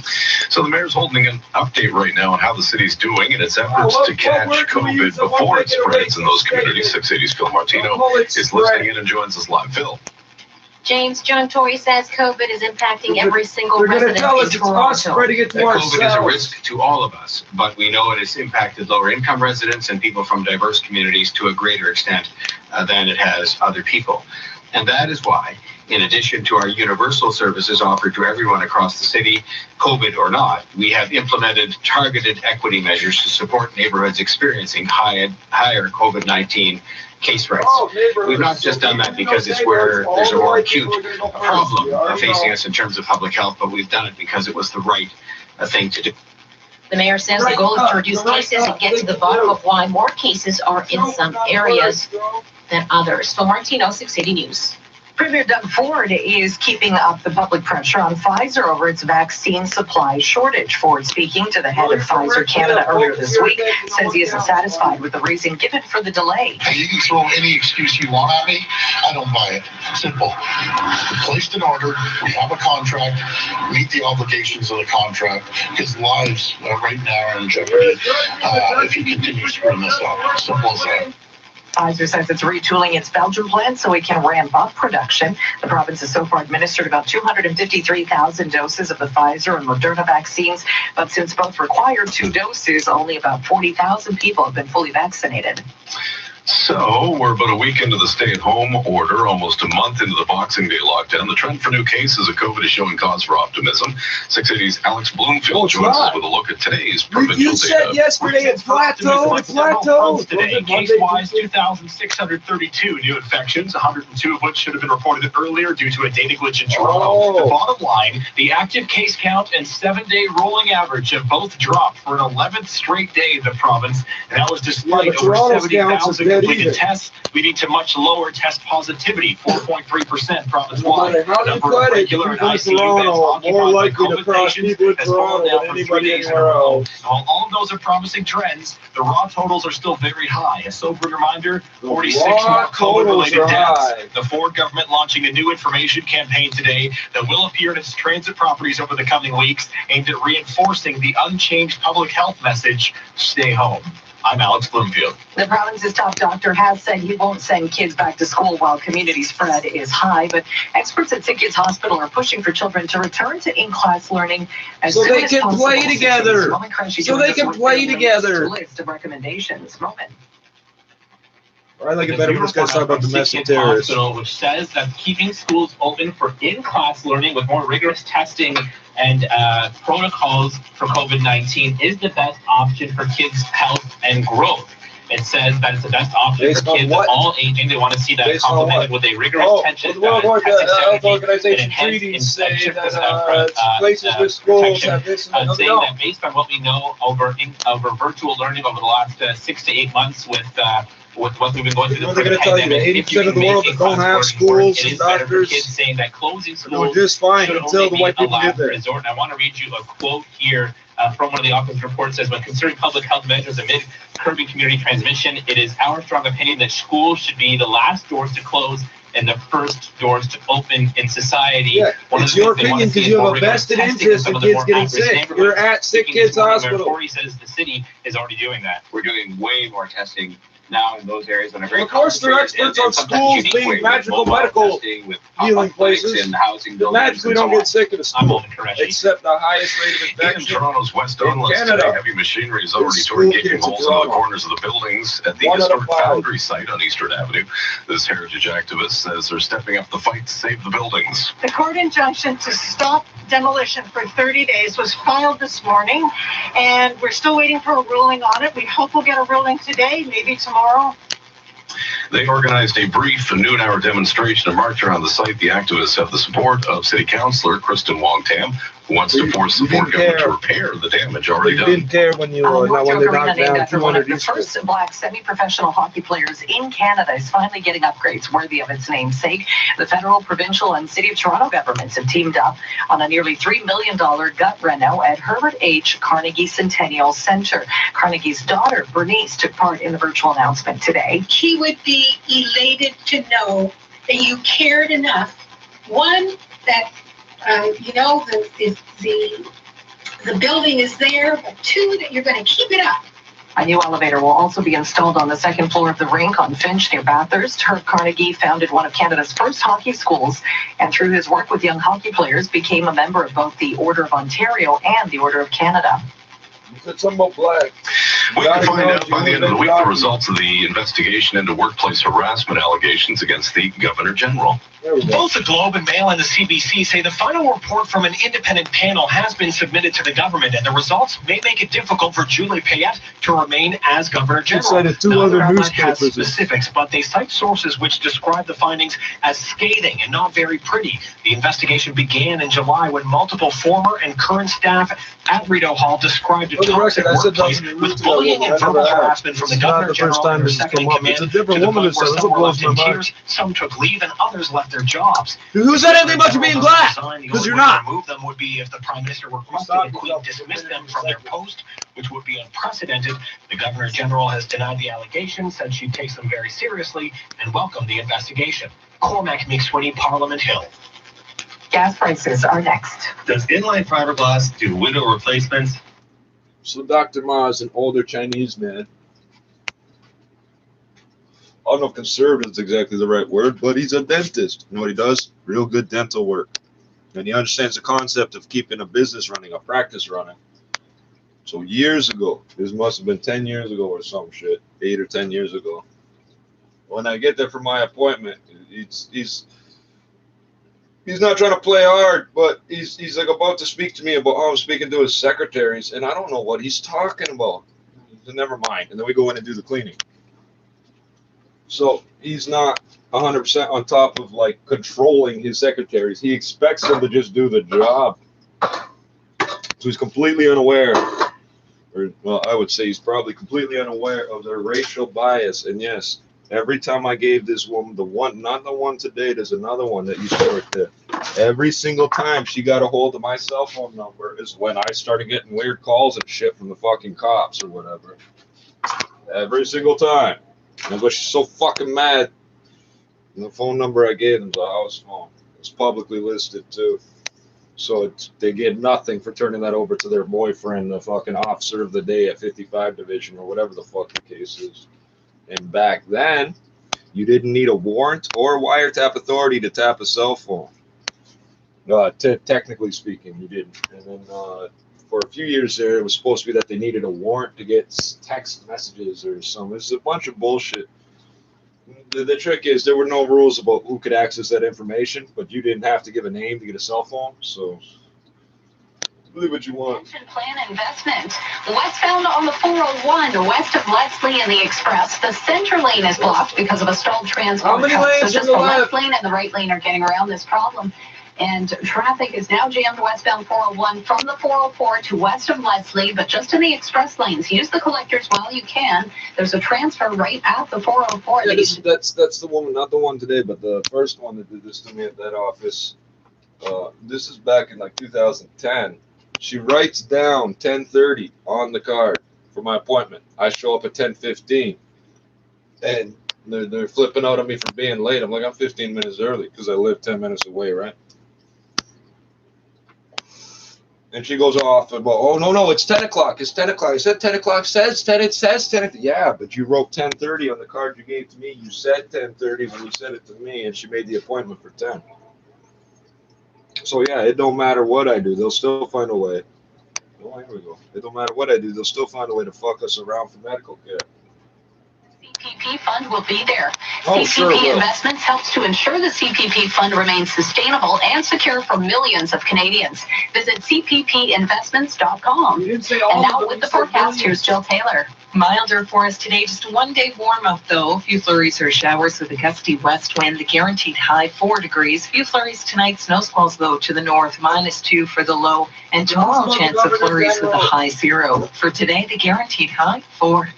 So the mayor's holding an update right now on how the city's doing in its efforts to catch COVID before it spreads in those communities. 680's Phil Martino is listening in and joins us live. Phil. James John Tory says COVID is impacting every single resident in Toronto. COVID is a risk to all of us, but we know it has impacted lower income residents and people from diverse communities to a greater extent than it has other people. And that is why, in addition to our universal services offered to everyone across the city, COVID or not, we have implemented targeted equity measures to support neighborhoods experiencing higher COVID-19 case rates. We've not just done that because it's where there's a more acute problem facing us in terms of public health, but we've done it because it was the right thing to do. The mayor says the goal is to reduce cases and get to the bottom of why more cases are in some areas than others. So Martino, 680 News. Premier Doug Ford is keeping up the public pressure on Pfizer over its vaccine supply shortage. Ford, speaking to the head of Pfizer Canada earlier this week, says he isn't satisfied with the reason given for the delay. You can throw any excuse you want at me. I don't buy it. Simple. We placed an order. We have a contract. Meet the obligations of the contract. His lives right now are in jeopardy if he continues screwing this up. Simple as that. Pfizer says it's retooling its Belgium plant so it can ramp up production. The province has so far administered about 253,000 doses of the Pfizer and Moderna vaccines, but since both required 2 doses, only about 40,000 people have been fully vaccinated. So we're about a week into the stay-at-home order, almost a month into the Boxing Day lockdown. The trend for new cases of COVID is showing cause for optimism. 680's Alex Bloomfield joins us with a look at today's provincial data. You said yesterday it plateaued. Today, case-wise, 2,632 new infections, 102 of which should have been reported earlier due to a data glitch in Toronto. The bottom line, the active case count and 7-day rolling average have both dropped for an 11th straight day in the province, and that was despite over 70,000 completed tests, leading to much lower test positivity, 4.3% province-wide. The number of regular and ICU beds occupied by COVID patients has fallen down for 3 days in a row. While all of those are promising trends, the raw totals are still very high. A sobering reminder, 46 more COVID-related deaths. The Ford government launching a new information campaign today that will appear in its transit properties over the coming weeks, aimed at reinforcing the unchanged public health message, stay home. I'm Alex Bloomfield. The province's top doctor has said he won't send kids back to school while community spread is high, but experts at SickKids Hospital are pushing for children to return to in-class learning as soon as possible. So they can play together. So they can play together. List of recommendations. Moment. I like it better when this guy's talking about domestic terrorists. Which says that keeping schools open for in-class learning with more rigorous testing and protocols for COVID-19 is the best option for kids' health and growth. It says that it's the best option for kids of all aging. They want to see that complemented with a rigorous testing strategy and enhanced infection places with schools have this saying that based on what we know over virtual learning over the last 6 to 8 months with what we've been going through the pandemic, 80% of the world that don't have schools and doctors, kids saying that closing schools just fine should until the white people get there. Resort. And I want to read you a quote here from one of the office reports says, when considering public health measures amid curbing community transmission, it is our strong opinion that schools should be the last doors to close and the first doors to open in society. Yeah, it's your opinion because you have a vested interest in kids getting sick. You're at Sick Kids Hospital. He says the city is already doing that. We're doing way more testing now in those areas. Of course, they're experts on schools being magical medical healing places. In housing magically don't get sick at a school, except the highest rate of infection. In Toronto's West Downlands today, heavy machinery is already gaping holes in the corners of the buildings at the historic Foundry site on Eastern Avenue. This heritage activist says they're stepping up the fight to save the buildings. The court injunction to stop demolition for 30 days was filed this morning, and we're still waiting for a ruling on it. We hope we'll get a ruling today, maybe tomorrow. They organized a brief noon-hour demonstration and march around the site. The activists have the support of City Councillor Kristen Wong-Tam, who wants to force the Ford government to repair the damage already done. You didn't care when you when they knocked down 200 the first black semi-professional hockey players in Canada is finally getting upgrades worthy of its namesake. The federal, provincial, and City of Toronto governments have teamed up on a nearly $3 million gut reno at Herbert H. Carnegie Centennial Center. Carnegie's daughter, Bernice, took part in the virtual announcement today. He would be elated to know that you cared enough, one, that the building is there, but two, that you're going to keep it up. A new elevator will also be installed on the second floor of the rink on Finch near Bathurst. Herb Carnegie founded one of Canada's first hockey schools, and through his work with young hockey players, became a member of both the Order of Ontario and the Order of Canada. You said something about black. We can find out by the end of the week the results of the investigation into workplace harassment allegations against the Governor General. Both the Globe and Mail and the CBC say the final report from an independent panel has been submitted to the government, and the results may make it difficult for Julie Payette to remain as Governor General. Neither outlet has specifics, but they cite sources which describe the findings as scathing and not very pretty. The investigation began in July when multiple former and current staff at Rideau Hall described a toxic workplace with bullying and verbal harassment from the Governor General and her second in command, to the point where some were left in tears, some took leave, and others left their jobs. Who said anything about you being black? Because you're not. Remove them would be if the Prime Minister requested the Queen dismiss them from their post, which would be unprecedented. The Governor General has denied the allegations, said she takes them very seriously, and welcomed the investigation. Cormac McSweeney, Parliament Hill. Gas prices are next. Does inline fiberglass do window replacements? So Dr. Ma is an older Chinese man. I don't know if conservative is exactly the right word, but he's a dentist. You know what he does? Real good dental work. And he understands the concept of keeping a business running, a practice running. So years ago, this must have been 10 years ago or some shit, 8 or 10 years ago. When I get there for my appointment, he's not trying to play hard, but he's like about to speak to me about how I'm speaking to his secretaries, and I don't know what he's talking about. So never mind. And then we go in and do the cleaning. So he's not 100% on top of like controlling his secretaries. He expects them to just do the job. So he's completely unaware, or well, I would say he's probably completely unaware of their racial bias. And yes, every time I gave this woman the one, not the one today, there's another one that you saw right there. Every single time she got a hold of my cell phone number is when I started getting weird calls and shit from the fucking cops or whatever. Every single time. And but she's so fucking mad. And the phone number I gave them is a house phone. It's publicly listed too. So they get nothing for turning that over to their boyfriend, the fucking officer of the day at 55 Division or whatever the fuck the case is. And back then, you didn't need a warrant or wiretap authority to tap a cell phone. Technically speaking, you didn't. And then for a few years there, it was supposed to be that they needed a warrant to get text messages or something. It's a bunch of bullshit. The trick is there were no rules about who could access that information, but you didn't have to give a name to get a cell phone. So believe what you want. Pension plan investment. Westbound on the 401, west of Leslie and the Express, the center lane is blocked because of a stalled transport. How many lanes? So just the left lane and the right lane are getting around this problem. And traffic is now jammed westbound 401 from the 404 to west of Leslie, but just in the express lanes. Use the collectors while you can. There's a transfer right at the 404. Yeah, that's the woman, not the one today, but the first one that did this to me at that office. This is back in like 2010. She writes down 10:30 on the card for my appointment. I show up at 10:15, and they're flipping out on me for being late. I'm like, I'm 15 minutes early because I live 10 minutes away, right? And she goes off about, oh, no, it's 10 o'clock. It's 10 o'clock. I said 10 o'clock. It says 10. Yeah, but you wrote 10:30 on the card you gave to me. You said 10:30 when you said it to me, and she made the appointment for 10. So, yeah, it don't matter what I do. They'll still find a way. Oh, here we go. It don't matter what I do. They'll still find a way to fuck us around for medical care. CPP fund will be there. Oh, CPP Investments helps to ensure the CPP fund remains sustainable and secure for millions of Canadians. Visit cppinvestments.com. And now with the forecast, here's Jill Taylor. Milder for us today, just a one-day warm-up though. A few flurries or showers with a gusty west wind. The guaranteed high 4 degrees. Few flurries tonight. Snow squalls though to the north, -2 for the low. And tomorrow, chance of flurries with a high 0. For today, the guaranteed high 4.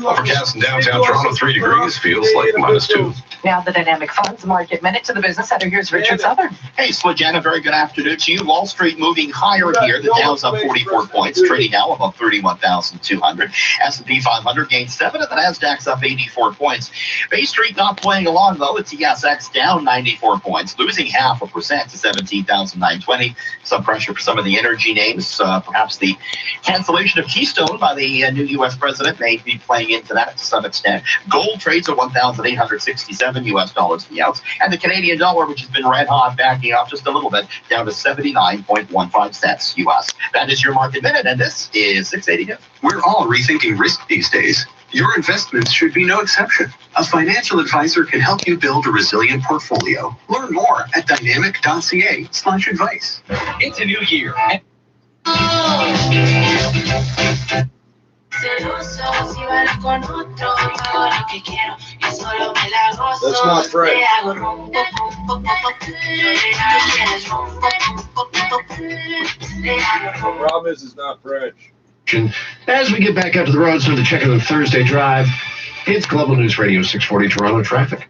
Overcast in downtown Toronto, 3 degrees. Feels like -2. Now the dynamic funds market minute to the business center. Here's Richard Southern. Hey, Slajana, very good afternoon to you. Wall Street moving higher here. The Dow's up 44 points, trading now above 31,200. S&P 500 gained 7, and the Nasdaq's up 84 points. Bay Street not playing along, though. The TSX down 94 points, losing 0.5% to 17,920. Some pressure for some of the energy names. Perhaps the cancellation of Keystone by the new U.S. president may be playing into that to some extent. Gold trades at $1,867 U.S. dollars the ounce, and the Canadian dollar, which has been red hot, backing off just a little bit, down to 79.15 cents U.S. That is your market minute, and this is 680. We're all rethinking risk these days. Your investments should be no exception. A financial advisor can help you build a resilient portfolio. Learn more at dynamic.ca/advice. It's a new year. That's not French. The problem is it's not French. As we get back out to the roads for the check of the Thursday drive, it's Global News Radio 640 Toronto traffic.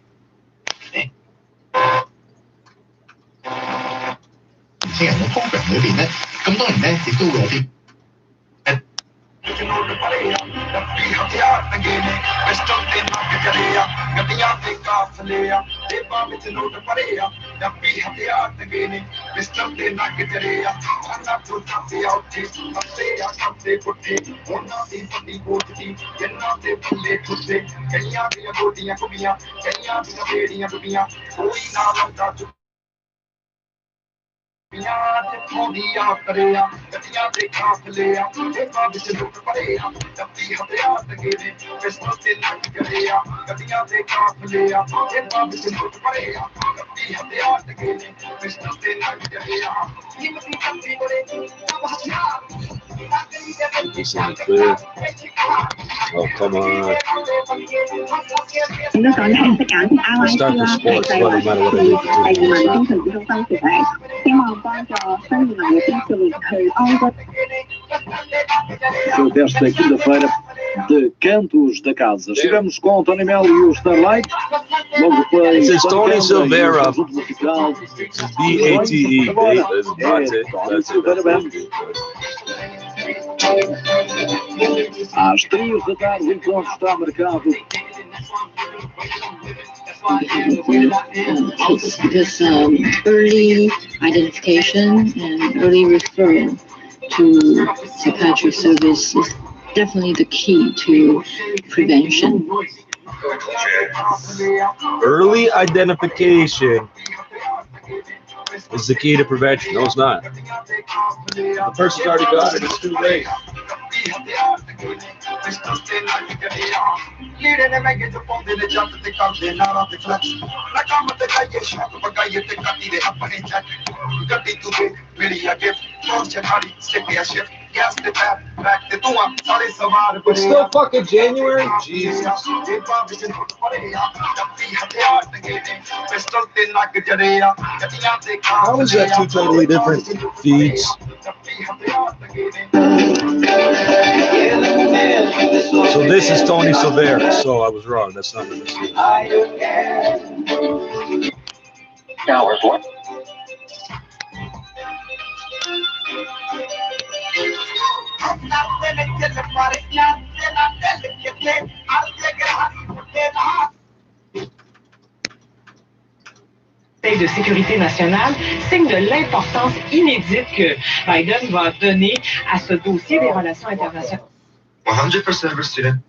Oh, come on. Start the sports, no matter what I need to do. Desta quinta-feira de Cantos da Casa. Estivemos com o Tony Melo e o Starlight. Logo depois, this is Tony Silveira. B-A-T-E. Às 3 da tarde, o encontro está marcado. Because early identification and early referral to psychiatric service is definitely the key to prevention. Early identification is the key to prevention. No, it's not. The person's already got it. It's too late. It's still fucking January? Jesus. How is that two totally different feeds? So this is Tony Silveira. So I was wrong. That's not what this is. Now, De sécurité nationale signe de l'importance inédite que Biden va donner à ce dossier des relations internationales. 100% of our students.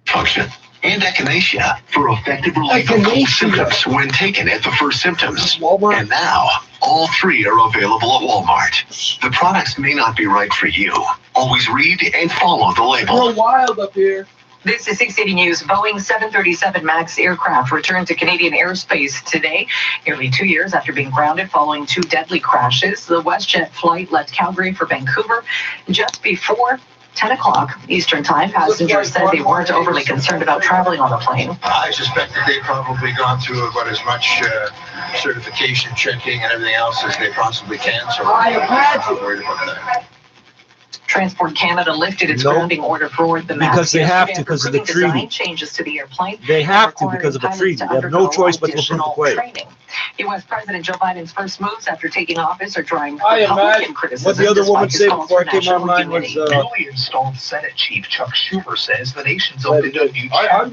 Function and echinacea for effective relief of cold symptoms when taken at the first symptoms. And now, all three are available at Walmart. The products may not be right for you. Always read and follow the label. We're wild up here. This is 680 News. Boeing 737 MAX aircraft returned to Canadian airspace today, nearly 2 years after being grounded following 2 deadly crashes. The WestJet flight left Calgary for Vancouver just before 10 o'clock Eastern Time. Passengers said they weren't overly concerned about traveling on the plane. I suspect that they've probably gone through about as much certification checking and everything else as they possibly can. So I'm not worried about that. Transport Canada lifted its grounding order for the MAX because they have to, because of the treaty. Design changes to the airplane. They have to because of the treaty. They have no choice but to approve the plane. U.S. President Joe Biden's first moves after taking office are drawing I Republican imagine criticism. what the other woman said before I came online was. Newly installed Senate Chief Chuck Schumer says the nation's opened a new. I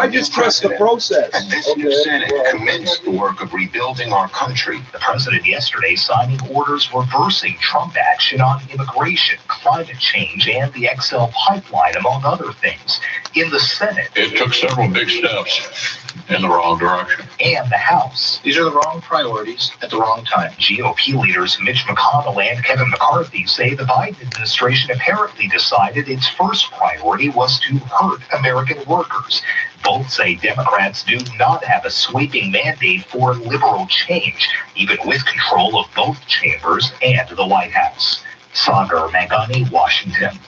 just trust the process. And this new Senate commenced the work of rebuilding our country. The president yesterday signing orders reversing Trump action on immigration, climate change, and the XL pipeline, among other things. In the Senate, It took several big steps in the wrong direction. And the House. These are the wrong priorities at the wrong time. GOP leaders Mitch McConnell and Kevin McCarthy say the Biden administration apparently decided its first priority was to hurt American workers. Both say Democrats do not have a sweeping mandate for liberal change, even with control of both chambers and the White House. Sagar Mangani, Washington.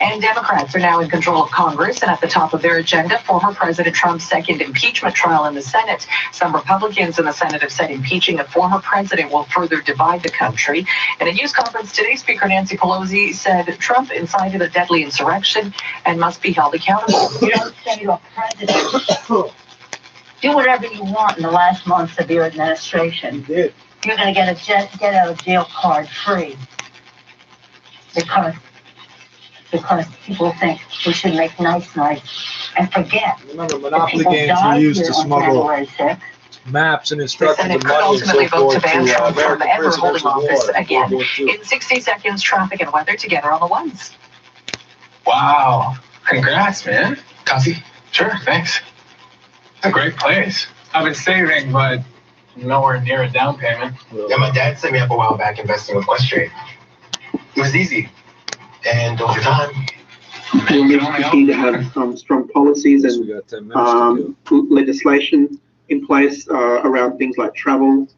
And Democrats are now in control of Congress, and at the top of their agenda, former President Trump's second impeachment trial in the Senate. Some Republicans in the Senate have said impeaching a former president will further divide the country. In a news conference today, Speaker Nancy Pelosi said Trump incited a deadly insurrection and must be held accountable. You don't say to a president, do whatever you want in the last months of your administration. You're going to get a get out of jail card free because people think we should make nice and forget. Remember, Monopoly games were used to smuggle maps and instructions and money and so forth to American prisoners of war. Again, in 60 seconds, traffic and weather together on the ones. Wow. Congrats, man. Coffee? Sure, thanks. It's a great place. I've been saving, but nowhere near a down payment. Yeah, my dad set me up a while back investing with Questrade. It was easy. And over time, we'll need to continue to have strong policies and legislation in place around things like travel.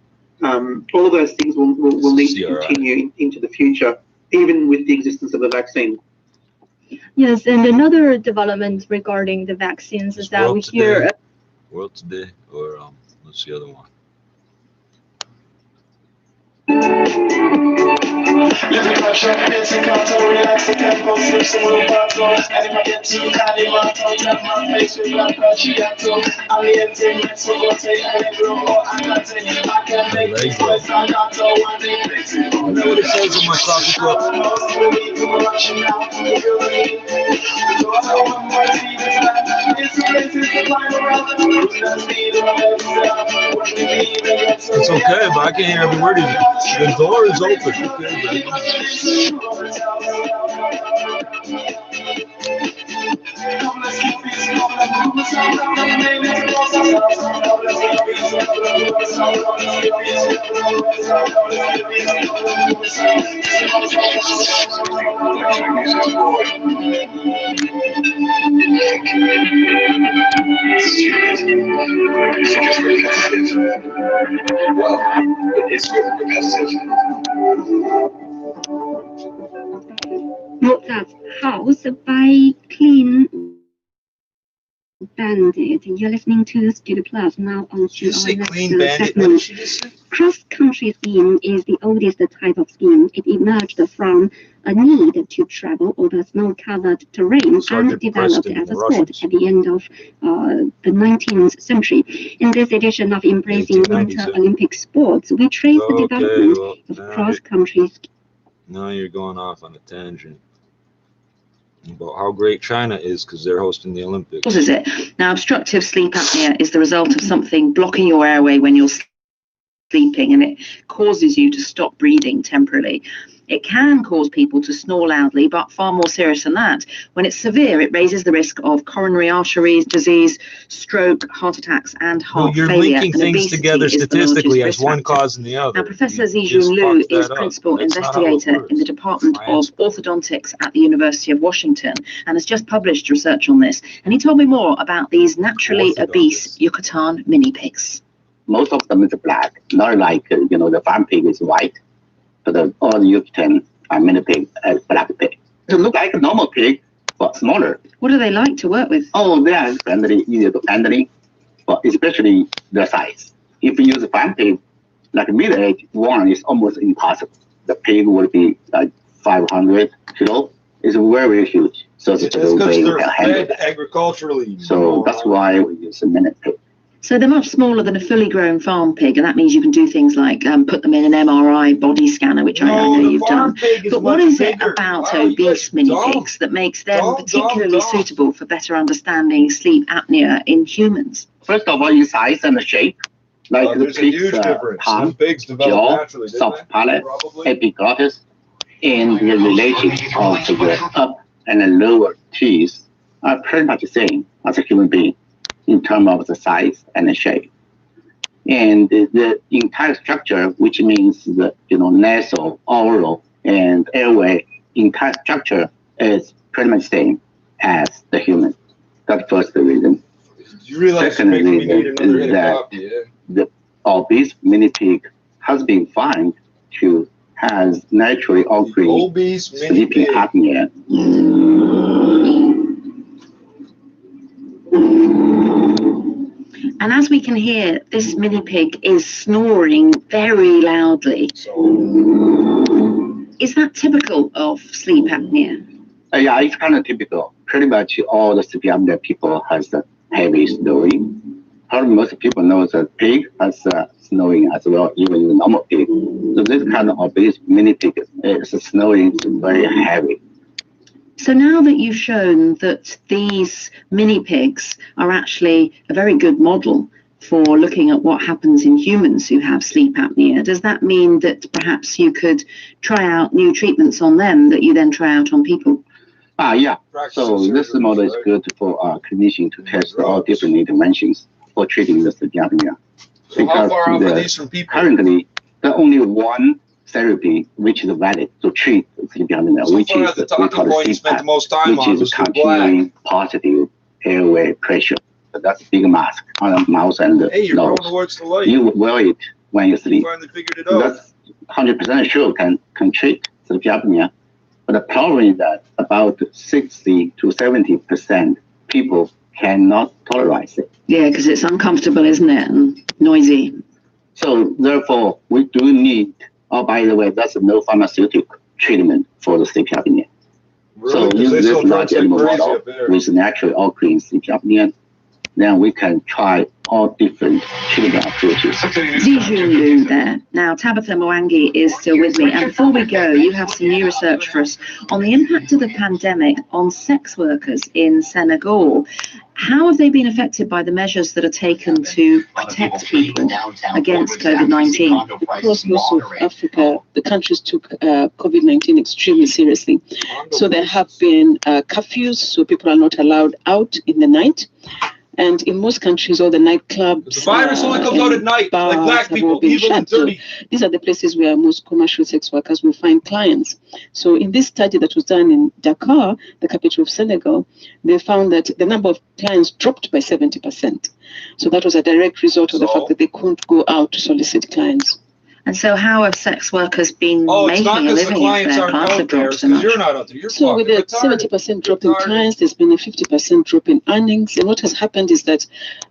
All of those things will need to continue into the future, even with the existence of a vaccine. Yes, and another development regarding the vaccines is that we hear. World Today, or what's the other one? It's okay, but I can't hear every word of it. The door is open. Well, it's really competitive. Mozart's House by Clean Bandit. You're listening to Studio Plus now on to our next segment. Cross-country skiing is the oldest type of skiing. It emerged from a need to travel over snow-covered terrain and developed as a sport at the end of the 19th century. In this edition of Embracing Winter Olympic Sports, we trace the development of cross-country skiing. Now you're going off on a tangent about how great China is because they're hosting the Olympics. What is it? Now, obstructive sleep apnea is the result of something blocking your airway when you're sleeping, and it causes you to stop breathing temporarily. It can cause people to snore loudly, but far more serious than that. When it's severe, it raises the risk of coronary artery disease, stroke, heart attacks, and heart failure. You're linking things together statistically as one causing the other. Now, Professor Zijun Liu is principal investigator in the Department of Orthodontics at the University of Washington and has just published research on this. And he told me more about these naturally obese Yucatan mini pigs. Most of them is black, not like, the farm pig is white. But all the Yucatan mini pig as black pig. They look like a normal pig, but smaller. What do they like to work with? Oh, they are friendly, easy to handle, but especially their size. If you use a farm pig, like a middle-aged one is almost impossible. The pig will be like 500 kilo. It's very, very huge. So it's because they're fed agriculturally. So that's why we use a mini pig. So they're much smaller than a fully grown farm pig, and that means you can do things like put them in an MRI body scanner, which I know you've done. But what is it about obese mini pigs that makes them particularly suitable for better understanding sleep apnea in humans? First of all, in size and shape, like the pig's tongue, jaw, soft palate, epiglottis, and the relation of the up and the lower teeth are pretty much the same as a human being in terms of the size and the shape. And the entire structure, which means the nasal, oral, and airway entire structure is pretty much the same as the human. That's first reason. Second reason is that the obese mini pig has been found to has naturally occurring sleeping apnea. And as we can hear, this mini pig is snoring very loudly. Is that typical of sleep apnea? Yeah, it's kind of typical. Pretty much all the sleep apnea people has the heavy snoring. Probably most people know that pig has snoring as well, even the normal pig. So this kind of obese mini pig is snoring very heavy. So now that you've shown that these mini pigs are actually a very good model for looking at what happens in humans who have sleep apnea, does that mean that perhaps you could try out new treatments on them that you then try out on people? Yeah. So this model is good for clinicians to test all different interventions for treating the sleep apnea. So how far off are these from people? Currently, there's only one therapy which is valid to treat sleep apnea, which is we call CPAP, which is continuing positive airway pressure. So that's a big mask on the mouth and the nose. You wear it when you sleep. That's 100% sure can treat sleep apnea. But the problem is that about 60 to 70% people cannot tolerate it. Yeah, because it's uncomfortable, isn't it? And noisy. So therefore, we do need, oh, by the way, that's no pharmaceutical treatment for the sleep apnea. Really? So use this large animal model with naturally occurring sleep apnea, then we can try all different treatment approaches. Zijun Liu there. Now, Tabitha Mwangi is still with me. And before we go, you have some new research for us on the impact of the pandemic on sex workers in Senegal. How have they been affected by the measures that are taken to protect people against COVID-19? Across most of Africa, the countries took COVID-19 extremely seriously. So there have been curfews, so people are not allowed out in the night. And in most countries, all the nightclubs, the virus only comes out at night, like black people, evil and dirty. So these are the places where most commercial sex workers will find clients. So in this study that was done in Dakar, the capital of Senegal, they found that the number of clients dropped by 70%. So that was a direct result of the fact that they couldn't go out to solicit clients. And so how have sex workers been making a living if their clients have dropped so much? So with a 70% drop in clients, there's been a 50% drop in earnings. And what has happened is that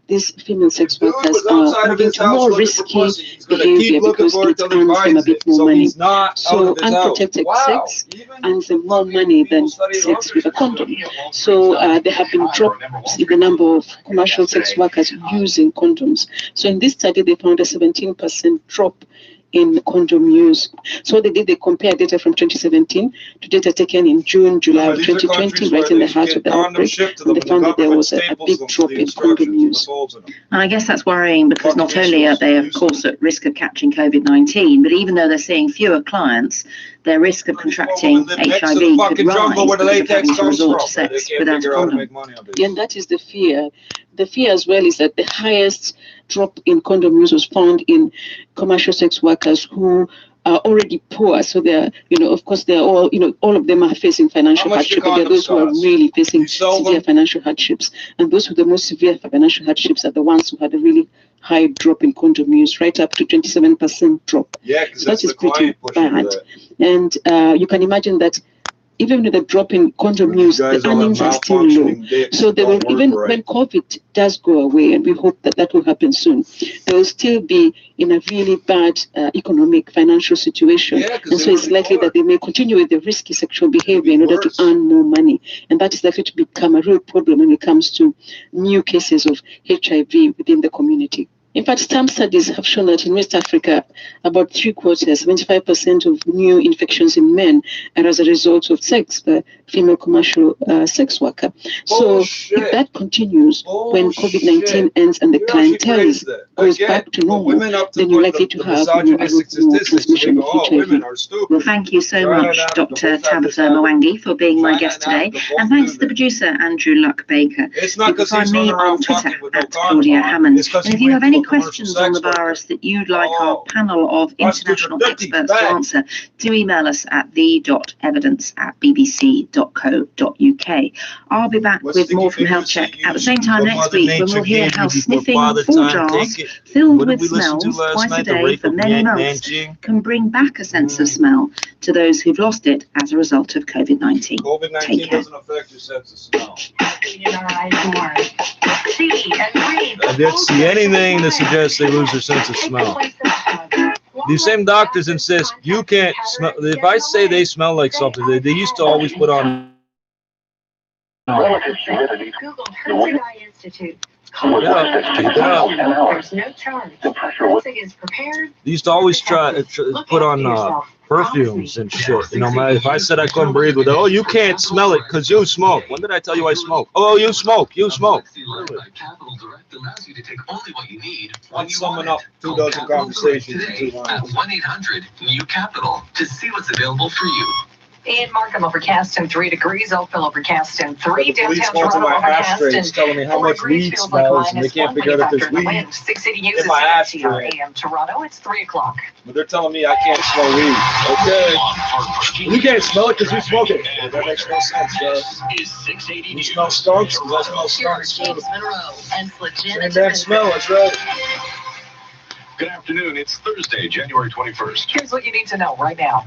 these female sex workers are moving to more risky behavior because it earns them a bit more money. So unprotected sex earns them more money than sex with a condom. So there have been drops in the number of commercial sex workers using condoms. So in this study, they found a 17% drop in condom use. So what they did, they compared data from 2017 to data taken in June, July of 2020, right in the heart of the outbreak, and they found that there was a big drop in condom use. And I guess that's worrying because not only are they, of course, at risk of catching COVID-19, but even though they're seeing fewer clients, their risk of contracting HIV could rise because of having to resort to sex without a condom. Yeah, and that is the fear. The fear as well is that the highest drop in condom use was found in commercial sex workers who are already poor. So they're, of course, they're all, all of them are facing financial hardship. But there are those who are really facing severe financial hardships. And those with the most severe financial hardships are the ones who had a really high drop in condom use, right up to 27% drop. Yeah, so that is pretty bad. And you can imagine that even with the drop in condom use, the earnings are still low. So they will, even when COVID does go away, and we hope that that will happen soon, they will still be in a really bad economic, financial situation. And so it's likely that they may continue with the risky sexual behavior in order to earn more money. And that is likely to become a real problem when it comes to new cases of HIV within the community. In fact, some studies have shown that in West Africa, about 75% of new infections in men are as a result of sex by female commercial sex worker. So if that continues, when COVID-19 ends and the clientele goes back to normal, then you're likely to have a lot more transmission of HIV. Well, thank you so much, Dr. Tabitha Mwangi, for being my guest today. And thanks to the producer, Andrew Luck-Baker. You can find me on Twitter at Claudia Hammond. And if you have any questions on the virus that you'd like our panel of international experts to answer, do email us at the.evidence@bbc.co.uk. I'll be back with more from Health Check at the same time next week when we'll hear how sniffing 4 jars filled with smells twice a day for many months can bring back a sense of smell to those who've lost it as a result of COVID-19. COVID-19 doesn't affect your sense of smell. I didn't see anything to suggest they lose their sense of smell. These same doctors insist you can't smell. If I say they smell like something, they used to always put on. Google Hertz Institute. Keep it up. There's no charge. Everything is prepared. They used to always try put on perfumes and shit. If I said I couldn't breathe with it, oh, you can't smell it because you smoke. When did I tell you I smoke? Oh, you smoke. You smoke. Allows you to take only what you need. Let's summon up 2 dozen conversations in 2 lines. At 1-800-NEW-CAPITAL to see what's available for you. In Markham, overcast and 3 degrees. Oakville, overcast and 3. Downtown Toronto, overcast and telling me how much weed smells, and they can't figure out if there's weed 680 News in my ashtray. AM Toronto. It's 3 o'clock. But they're telling me I can't smell weed. Okay. You can't smell it because you smoke it. Well, that makes no sense, You smell skunks? I smell skunks too. Same damn smell, that's right. Good afternoon. It's Thursday, January 21st. Here's what you need to know right now.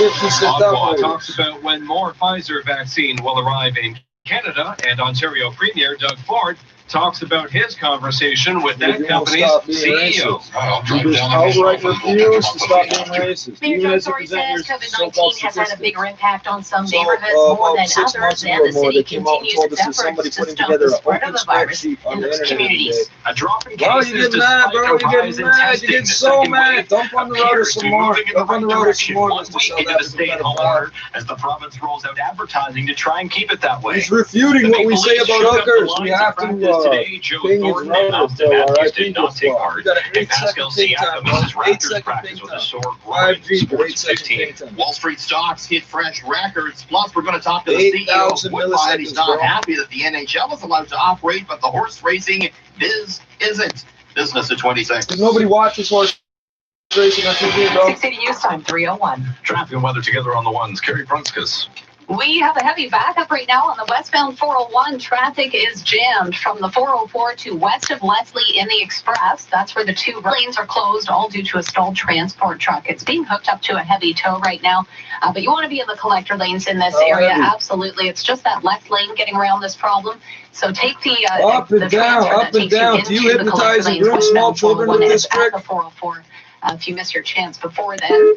Ottawa talks about when more Pfizer vaccine will arrive in Canada, and Ontario Premier Doug Ford talks about his conversation with that company's CEO. Just outright refuse to stop being racist. Even as you present your COVID-19 has had a bigger impact on some neighborhoods more than others, and the city continues its efforts to stop the spread of the virus in those communities. A drop in Wow, cases you get mad, bro. You get mad. You get so mad. Dump on the road some more. Dump on the road some more. As the province rolls out advertising to try and keep it that way. He's refuting what we say about hookers. We have to opinions and narratives, though, all right? People You got an 8-second take time, bro. 8-second take time. 5G for 8-second. Wall Street stocks hit fresh records. Plus, we're going to talk to the CEO of Woodbine. He's not happy that the NHL is allowed to operate, but the horse racing biz isn't. Business at 20 seconds. Nobody watches horse racing on TV, bro. 680 News Time, 3:01. Traffic and weather together on the ones. Carrie Prunskis. We have a heavy backup right now on the westbound 401. Traffic is jammed from the 404 to west of Leslie in the Express. That's where the two lanes are closed, all due to a stalled transport truck. It's being hooked up to a heavy tow right now, but you want to be in the collector lanes in this area. Absolutely. It's just that left lane getting around this problem. So take the up and down, up and down. Do you hypnotize and groom small children with this trick? 404. If you miss your chance before then.